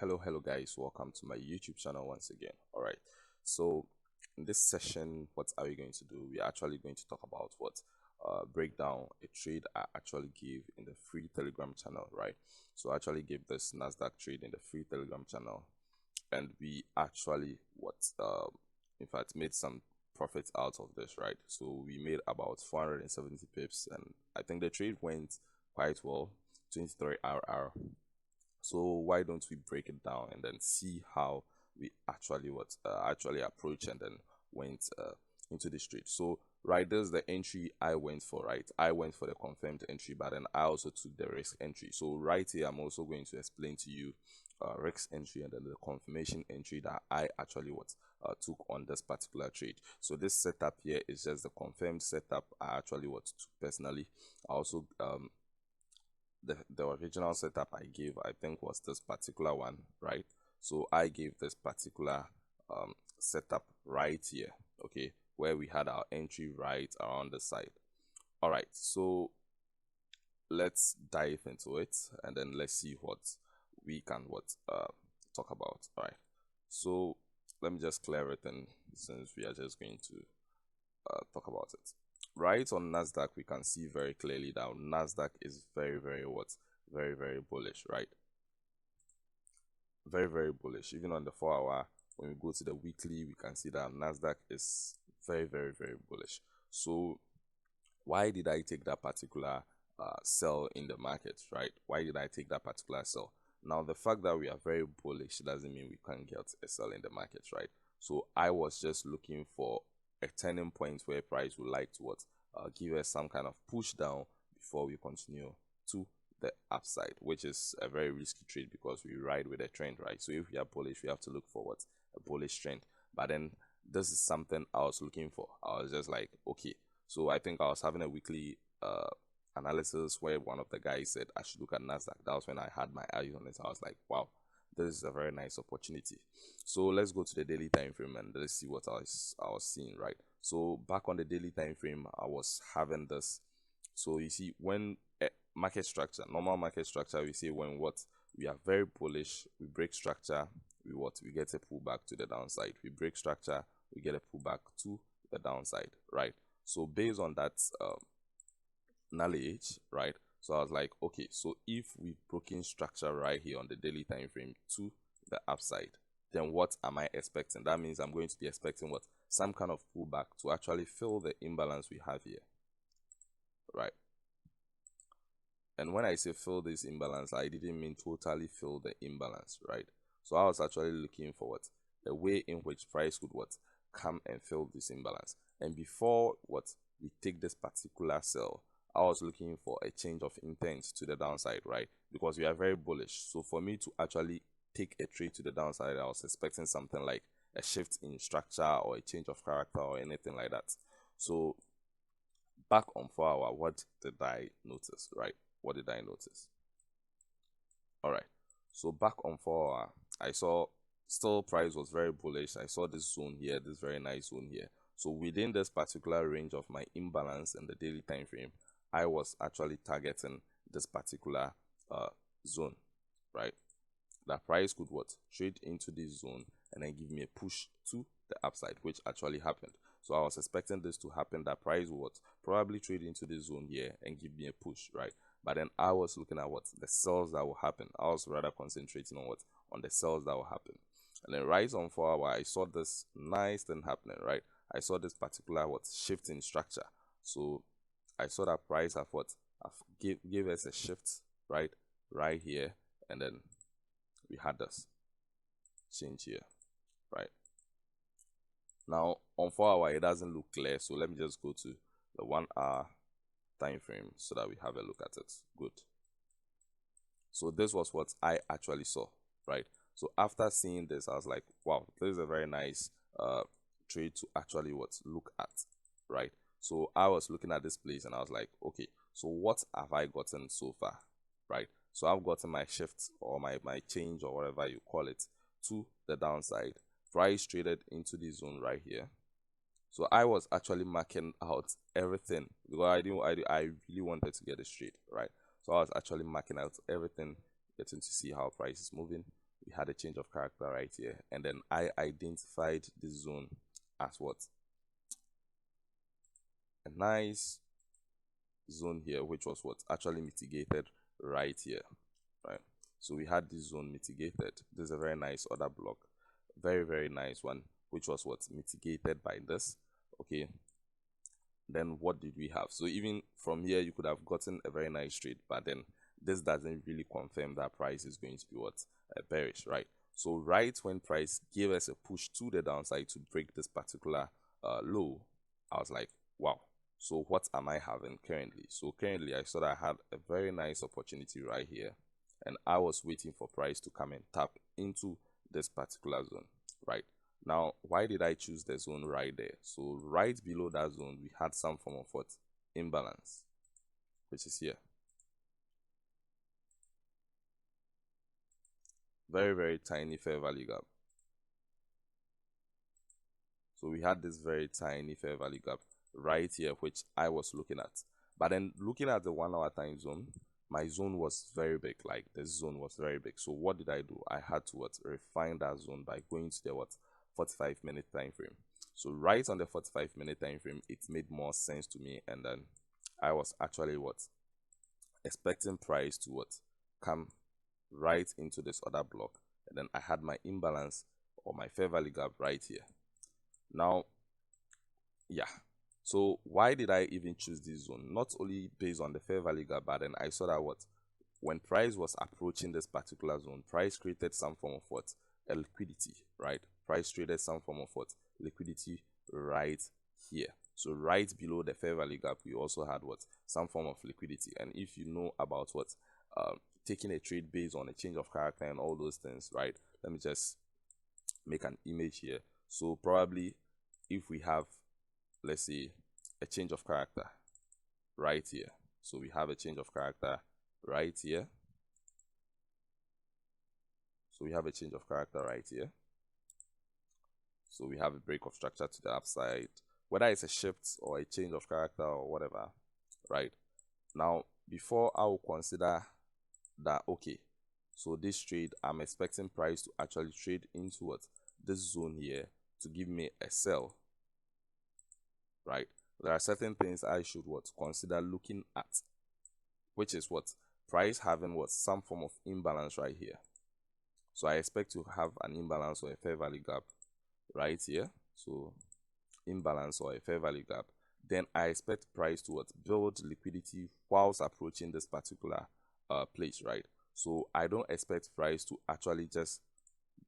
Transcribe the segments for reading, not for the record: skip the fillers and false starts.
Hello guys, welcome to my YouTube channel once again. All right, so in this session, what are we going to do? We're actually going to talk about what break down a trade I actually gave in the free Telegram channel, right? So I actually gave this Nasdaq trade in the free Telegram channel, and we actually in fact made some profits out of this, right? So we made about 470 pips, and I think the trade went quite well, 23 RR. So why don't we break it down and then see how we actually approach and then went into the street. So right, there's the entry I went for, right? I went for the confirmed entry, but then I also took the risk entry. So right here, I'm also going to explain to you risk entry and then the confirmation entry that I actually took on this particular trade. So this setup here is just the confirmed setup I actually took personally. I also the original setup I gave, I think, was this particular one, right? So I gave this particular setup right here, okay, where we had our entry right around the side. All right, so let's dive into it and then let's see what we can talk about. All right, so let me just clear everything since we are just going to talk about it. Right, on Nasdaq, we can see very clearly that Nasdaq is very bullish, right? Very bullish. Even on the 4 hour, when we go to the weekly, we can see that Nasdaq is very bullish. So why did I take that particular sell in the market, right? Why did I take that particular sell? Now, the fact that we are very bullish doesn't mean we can't get a sell in the market, right? So I was just looking for a turning point where price would like to give us some kind of push down before we continue to the upside, which is a very risky trade because we ride with a trend, right? So if we are bullish, we have to look for a bullish trend. But then this is something I was looking for. I was just like, okay. So I think I was having a weekly analysis where one of the guys said I should look at Nasdaq. That was when I had my eyes on it. I was like, wow, this is a very nice opportunity. So let's go to the daily time frame and let's see what I was seeing, right? So back on the daily time frame, I was having this. So you see, when market structure, normal market structure, we say when we are very bullish, we break structure, we get a pullback to the downside. We break structure, we get a pullback to the downside, right? So based on that knowledge, right? So I was like, okay, so if we've broken structure right here on the daily time frame to the upside, then what am I expecting? That means I'm going to be expecting some kind of pullback to actually fill the imbalance we have here, right? And when I say fill this imbalance, I didn't mean totally fill the imbalance, right? So I was actually looking for a way in which price could come and fill this imbalance. And before we take this particular sell, I was looking for a change of intent to the downside, right? Because we are very bullish. So for me to actually take a trade to the downside, I was expecting something like a shift in structure or a change of character or anything like that. So back on 4 hour, what did I notice, right? What did I notice? All right, so back on 4 hour, I saw still price was very bullish. I saw this zone here, this very nice zone here. So within this particular range of my imbalance in the daily time frame, I was actually targeting this particular zone, right? That price could trade into this zone and then give me a push to the upside, which actually happened. So I was expecting this to happen, that price would probably trade into this zone here and give me a push, right? But then I was looking at the sells that will happen. I was rather concentrating on the sells that will happen. And then right on 4 hour, I saw this nice thing happening, right? I saw this particular shift in structure. So I saw that price have give us a shift right here, and then we had this change here, right? Now on 4 hour, it doesn't look clear, so let me just go to the 1 hour time frame so that we have a look at it. Good. So this was what I actually saw, right? So after seeing this, I was like, wow, this is a very nice trade to actually look at, right? So I was looking at this place and I was like, okay, so what have I gotten so far, right? So I've gotten my shift or my change or whatever you call it to the downside. Price traded into the zone right here. So I was actually marking out everything because I really wanted to get it straight, right? So I was actually marking out everything, getting to see how price is moving. we had a change of character right here, and then I identified this zone as what? A nice zone here, which was what? Actually mitigated right here, right? So we had this zone mitigated. This is a very nice order block, very, very nice one, which was what? Mitigated by this. Okay, then what did we have? So even from here, you could have gotten a very nice trade, but then this doesn't really confirm that price is going to be what? Bearish, right? So right when price gave us a push to the downside to break this particular low, I was like, wow, so what am I having currently? So currently I saw that I had a very nice opportunity right here, and I was waiting for price to come and tap into this particular zone, right? Now, why did I choose the zone right there? So right below that zone, we had some form of what? Imbalance, which is here. Very, very tiny fair value gap. So we had this very tiny fair value gap right here, which I was looking at. But then looking at the 1 hour time zone, my zone was very big. Like this zone was very big. So what did I do? I had to what? Refine that zone by going to the what? 45-minute time frame. So right on the 45-minute time frame, it made more sense to me. And then I was actually what? Expecting price to what? Come right into this other block. And then I had my imbalance or my fair value gap right here. Now, yeah. So why did I even choose this zone? Not only based on the fair value gap, but then I saw that what? When price was approaching this particular zone, price created some form of what? A liquidity, right? Price traded some form of what? Liquidity right here. So right below the fair value gap, we also had what? Some form of liquidity. And if you know about what? Taking a trade based on a change of character and all those things, right? Let me just make an image here. So probably if we have, let's say, a change of character right here. So we have a change of character right here. So we have a change of character right here. So we have a break of structure to the upside, whether it's a shift or a change of character or whatever, right? Now, before I will consider that, okay, so this trade, I'm expecting price to actually trade into what? This zone here to give me a sell, right? There are certain things I should what? Consider looking at, which is what? Price having what? Some form of imbalance right here. So I expect to have an imbalance or a fair value gap right here. So imbalance or a fair value gap. Then I expect price to what? Build liquidity whilst approaching this particular place, right? So I don't expect price to actually just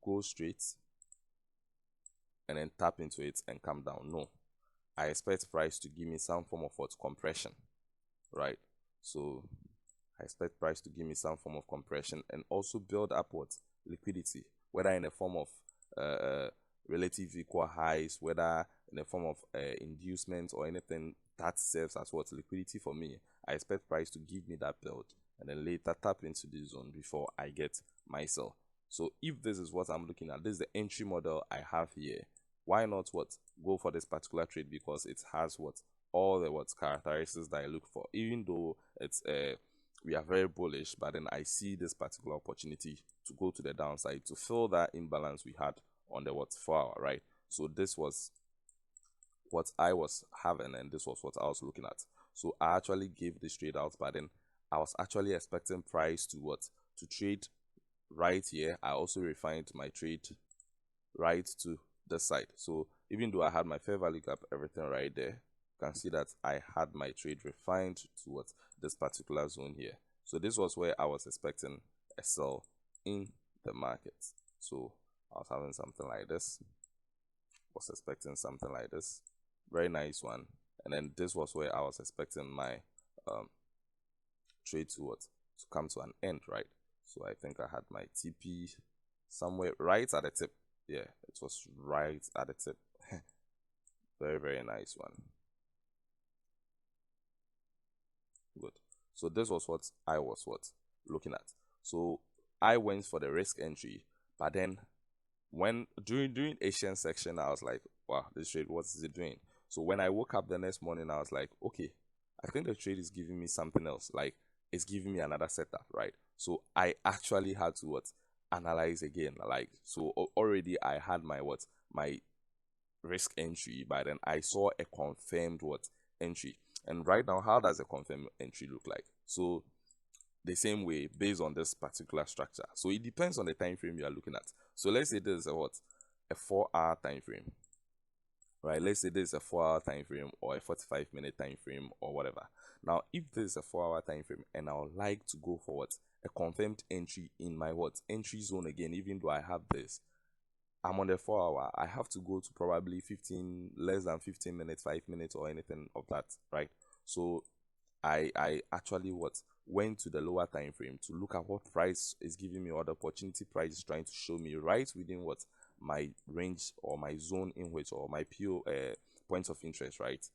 go straight and then tap into it and come down. No, I expect price to give me some form of what? Compression, right? So I expect price to give me some form of compression and also build upwards liquidity, whether in the form of relative equal highs, whether in the form of inducement or anything that serves as what? Liquidity for me. I expect price to give me that build and then later tap into this zone before I get my sell. So if this is what I'm looking at, this is the entry model I have here. Why not what? Go for this particular trade because it has what? All the what characteristics that I look for. Even though it's we are very bullish, but then I see this particular opportunity to go to the downside to fill that imbalance we had on the what 4 hour, right? So this was what I was having and this was what I was looking at. So I actually gave this trade out, but then I was actually expecting price to what? To trade right here. I also refined my trade right to the side. So even though I had my fair value gap, everything right there, you can see that I had my trade refined to what? This particular zone here. So this was where I was expecting a sell in the market. So I was having something like this, was expecting something like this, very nice one. And then this was where I was expecting my trade to what? To come to an end, right? So I think I had my TP somewhere right at the tip. Yeah, it was right at the tip. Very, very nice one. Good. So this was what I was what looking at. So I went for the risk entry, but then when during Asian section, I was like, wow, this trade, what is it doing? So when I woke up the next morning, I was like, okay, I think the trade is giving me something else. Like it's giving me another setup, right? So I actually had to what? analyze again. Like, so already I had my what, my risk entry, but then I saw a confirmed what, entry. And right now, how does a confirmed entry look like? So the same way, based on this particular structure. So it depends on the time frame you are looking at. So let's say this is a what, a 4-hour time frame, right? Let's say this is a 4-hour time frame or a 45-minute time frame or whatever. Now, if this is a 4-hour time frame and I would like to go for what, a confirmed entry in my what, entry zone again, even though I have this, I'm on the 4-hour, I have to go to probably 15, less than 15 minutes, 5 minutes or anything of that, right? So I actually what, went to the lower time frame to look at what price is giving me, or the opportunity price is trying to show me right within what, my range or my zone in which, or my PO points of interest, right,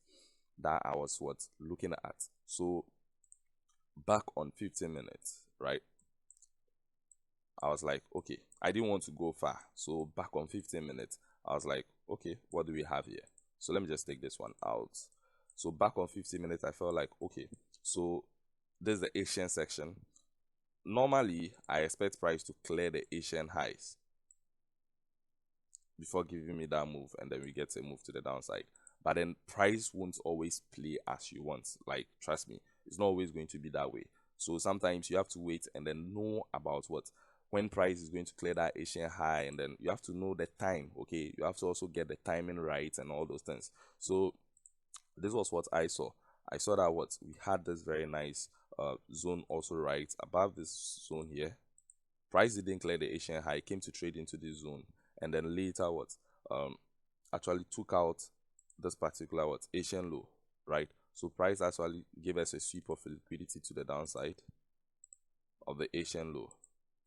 that I was what, looking at. So back on 15 minutes, right, I was like, okay, I didn't want to go far. So back on 15 minutes, I was like, okay, what do we have here? So let me just take this one out. So back on 15 minutes, I felt like, okay, so this is the Asian section. Normally, I expect price to clear the Asian highs before giving me that move, and then we get a move to the downside. But then price won't always play as you want. Like, trust me, it's not always going to be that way. So sometimes you have to wait and then know about what, when price is going to clear that Asian high, and then you have to know the time. Okay, you have to also get the timing right and all those things. So this was what I saw. I saw that what, we had this very nice zone also right above this zone here. Price didn't clear the Asian high, came to trade into this zone, and then later what, actually took out this particular what, Asian low, right? So price actually gave us a sweep of liquidity to the downside of the Asian low.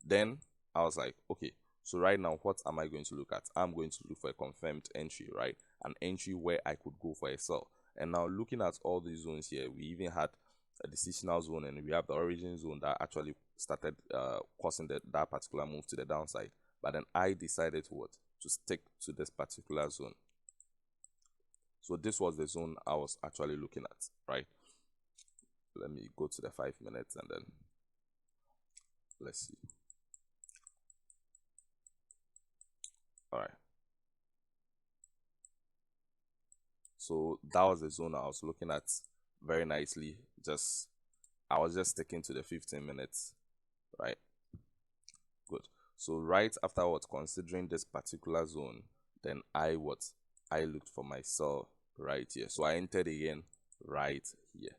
Then I was like, okay, so right now, what am I going to look at? I'm going to look for a confirmed entry, right? An entry where I could go for a sell. And now looking at all these zones here, we even had a decisional zone, and we have the origin zone that actually started causing that particular move to the downside. But then I decided to what, to stick to this particular zone. So this was the zone I was actually looking at, right? Let me go to the 5 minutes and then let's see. All right. So that was the zone I was looking at very nicely. I was just sticking to the 15 minutes, right? Good. So right afterwards, considering this particular zone, then I looked for myself right here. So I entered again right here.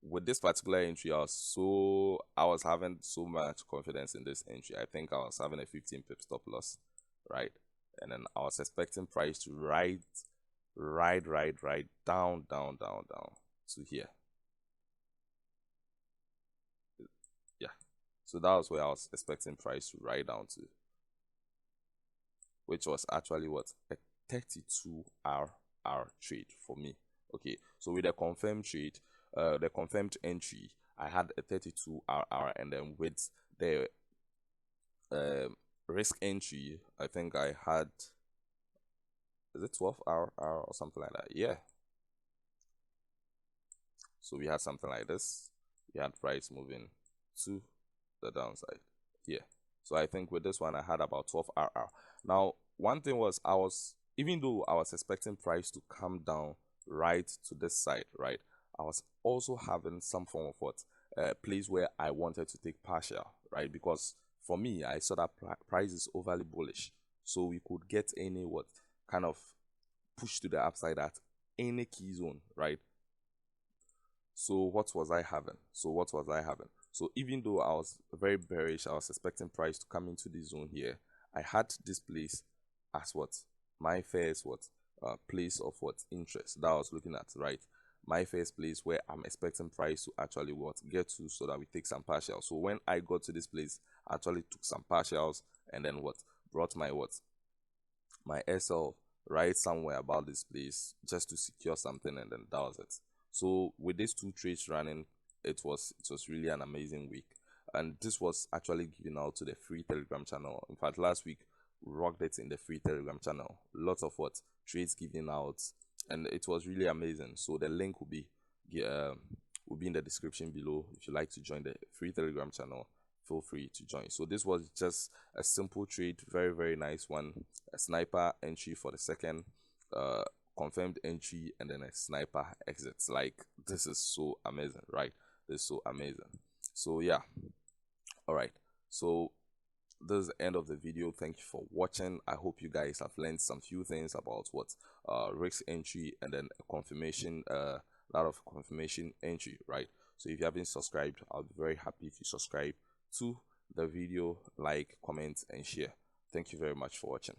With this particular entry, I was having so much confidence in this entry. I think I was having a 15 pip stop loss, right? And then I was expecting price to ride down to here. Yeah. So that was where I was expecting price to ride down to, which was actually what, a 32-hour trade for me. Okay, so with the confirmed trade, the confirmed entry, I had a 32-hour, and then with the risk entry, I think I had, is it 12-hour or something like that? Yeah. So we had something like this. We had price moving to the downside here. So I think with this one, I had about 12-hour. Now, one thing was, even though I was expecting price to come down right to this side, right, I was also having some form of what, place where I wanted to take partial, right? Because for me, I saw that price is overly bullish. So we could get any what, kind of push to the upside at any key zone, right? So what was I having? So even though I was very bearish, I was expecting price to come into this zone here. I had this place as what, my first what, place of what, interest that I was looking at, right? My first place where I'm expecting price to actually what, get to, so that we take some partials. So when I got to this place, I actually took some partials, and then what, brought my what, my SL right somewhere about this place just to secure something, and then that was it. So with these two trades running, it was really an amazing week. And this was actually given out to the free Telegram channel. In fact, last week we rocked it in the free Telegram channel. Lots of what, trades given out, and it was really amazing. So the link will be in the description below if you like to join the free Telegram channel. feel free to join. So this was just a simple trade, very very nice one. A sniper entry for the second, confirmed entry, and then a sniper exits. Like, this is so amazing, right? This is so amazing. So yeah, all right. So this is the end of the video. Thank you for watching. I hope you guys have learned some few things about what risk entry, and then a confirmation, lot of confirmation entry, right? So if you haven't subscribed, I'll be very happy if you subscribe to the video, like, comment, and share. Thank you very much for watching.